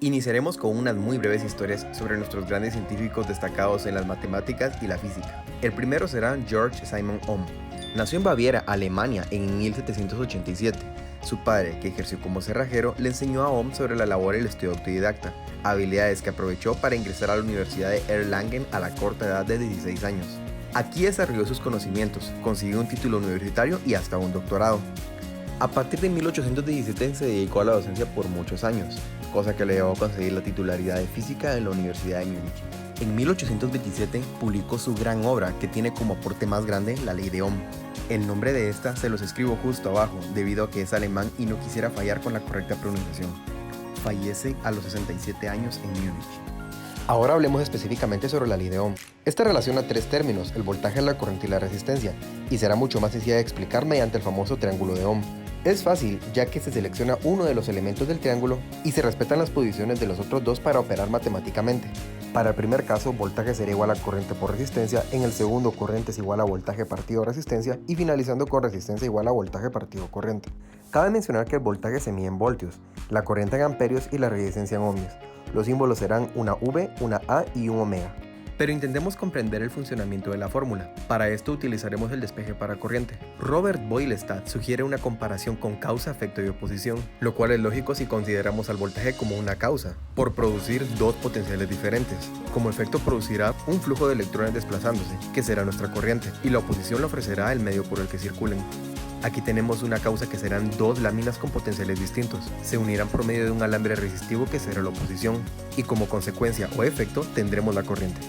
Iniciaremos con unas muy breves historias sobre nuestros grandes científicos destacados en las matemáticas y la física. El primero será George Simon Ohm. Nació en Baviera, Alemania, en 1787. Su padre, que ejerció como cerrajero, le enseñó a Ohm sobre la labor y el estudio autodidacta, habilidades que aprovechó para ingresar a la Universidad de Erlangen a la corta edad de 16 años. Aquí desarrolló sus conocimientos, consiguió un título universitario y hasta un doctorado. A partir de 1817 se dedicó a la docencia por muchos años, cosa que le llevó a conseguir la titularidad de física en la Universidad de Múnich. En 1827 publicó su gran obra que tiene como aporte más grande la ley de Ohm. El nombre de esta se los escribo justo abajo debido a que es alemán y no quisiera fallar con la correcta pronunciación. Fallece a los 67 años en Múnich. Ahora hablemos específicamente sobre la ley de Ohm. Esta relaciona tres términos, el voltaje, la corriente y la resistencia, y será mucho más sencilla de explicar mediante el famoso triángulo de Ohm. Es fácil, ya que se selecciona uno de los elementos del triángulo y se respetan las posiciones de los otros dos para operar matemáticamente. Para el primer caso, voltaje será igual a corriente por resistencia, en el segundo corriente es igual a voltaje partido resistencia y finalizando con resistencia igual a voltaje partido corriente. Cabe mencionar que el voltaje se mide en voltios, la corriente en amperios y la resistencia en ohmios. Los símbolos serán una V, una A y un omega. Pero intentemos comprender el funcionamiento de la fórmula. Para esto utilizaremos el despeje para corriente. Robert Boylestad sugiere una comparación con causa, efecto y oposición, lo cual es lógico si consideramos al voltaje como una causa, por producir dos potenciales diferentes. Como efecto producirá un flujo de electrones desplazándose, que será nuestra corriente, y la oposición le ofrecerá el medio por el que circulen. Aquí tenemos una causa que serán dos láminas con potenciales distintos. Se unirán por medio de un alambre resistivo que será la oposición, y como consecuencia o efecto tendremos la corriente.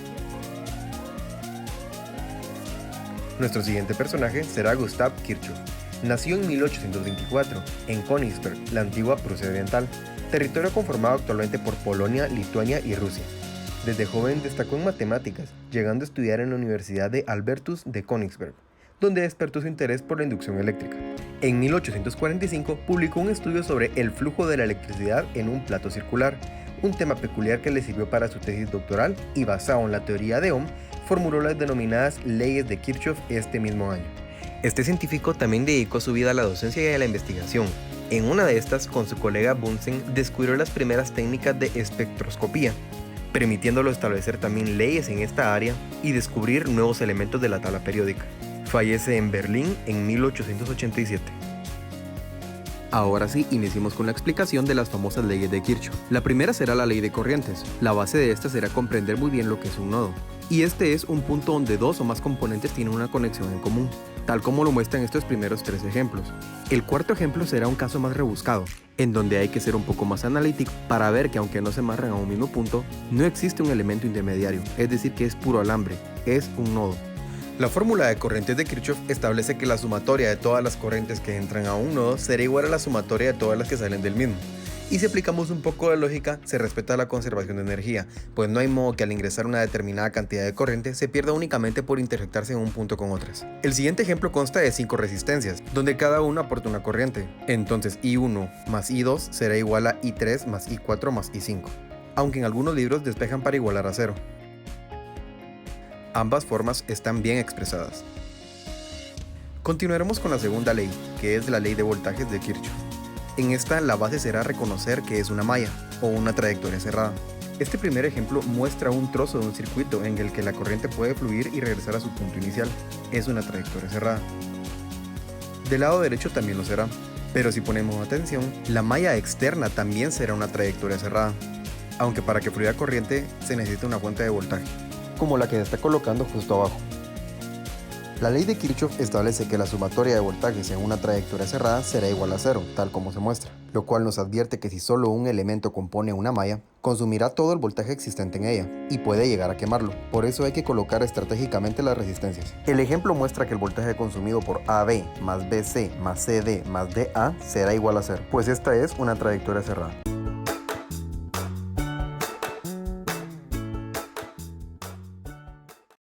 Nuestro siguiente personaje será Gustav Kirchhoff. Nació en 1824, en Königsberg, la antigua Prusia Oriental, territorio conformado actualmente por Polonia, Lituania y Rusia. Desde joven destacó en matemáticas, llegando a estudiar en la Universidad de Albertus de Königsberg, donde despertó su interés por la inducción eléctrica. En 1845 publicó un estudio sobre el flujo de la electricidad en un plato circular, un tema peculiar que le sirvió para su tesis doctoral y basado en la teoría de Ohm, formuló las denominadas leyes de Kirchhoff este mismo año. Este científico también dedicó su vida a la docencia y a la investigación. En una de estas, con su colega Bunsen, descubrió las primeras técnicas de espectroscopía, permitiéndolo establecer también leyes en esta área y descubrir nuevos elementos de la tabla periódica. Fallece en Berlín en 1887. Ahora sí, iniciemos con la explicación de las famosas leyes de Kirchhoff. La primera será la ley de corrientes. La base de esta será comprender muy bien lo que es un nodo. Y este es un punto donde dos o más componentes tienen una conexión en común, tal como lo muestran estos primeros tres ejemplos. El cuarto ejemplo será un caso más rebuscado, en donde hay que ser un poco más analítico para ver que aunque no se amarran a un mismo punto, no existe un elemento intermediario, es decir que es puro alambre, es un nodo. La fórmula de corrientes de Kirchhoff establece que la sumatoria de todas las corrientes que entran a un nodo será igual a la sumatoria de todas las que salen del mismo. Y si aplicamos un poco de lógica, se respeta la conservación de energía, pues no hay modo que al ingresar una determinada cantidad de corriente se pierda únicamente por intersectarse en un punto con otras. El siguiente ejemplo consta de 5 resistencias, donde cada una aporta una corriente. Entonces I1 más I2 será igual a I3 más I4 más I5, aunque en algunos libros despejan para igualar a 0. Ambas formas están bien expresadas. Continuaremos con la segunda ley, que es la ley de voltajes de Kirchhoff. En esta, la base será reconocer que es una malla, o una trayectoria cerrada. Este primer ejemplo muestra un trozo de un circuito en el que la corriente puede fluir y regresar a su punto inicial. Es una trayectoria cerrada. Del lado derecho también lo será, pero si ponemos atención, la malla externa también será una trayectoria cerrada, aunque para que fluya corriente se necesita una fuente de voltaje, como la que se está colocando justo abajo. La ley de Kirchhoff establece que la sumatoria de voltajes en una trayectoria cerrada será igual a 0, tal como se muestra, lo cual nos advierte que si solo un elemento compone una malla, consumirá todo el voltaje existente en ella, y puede llegar a quemarlo. Por eso hay que colocar estratégicamente las resistencias. El ejemplo muestra que el voltaje consumido por AB más BC más CD más DA será igual a 0, pues esta es una trayectoria cerrada.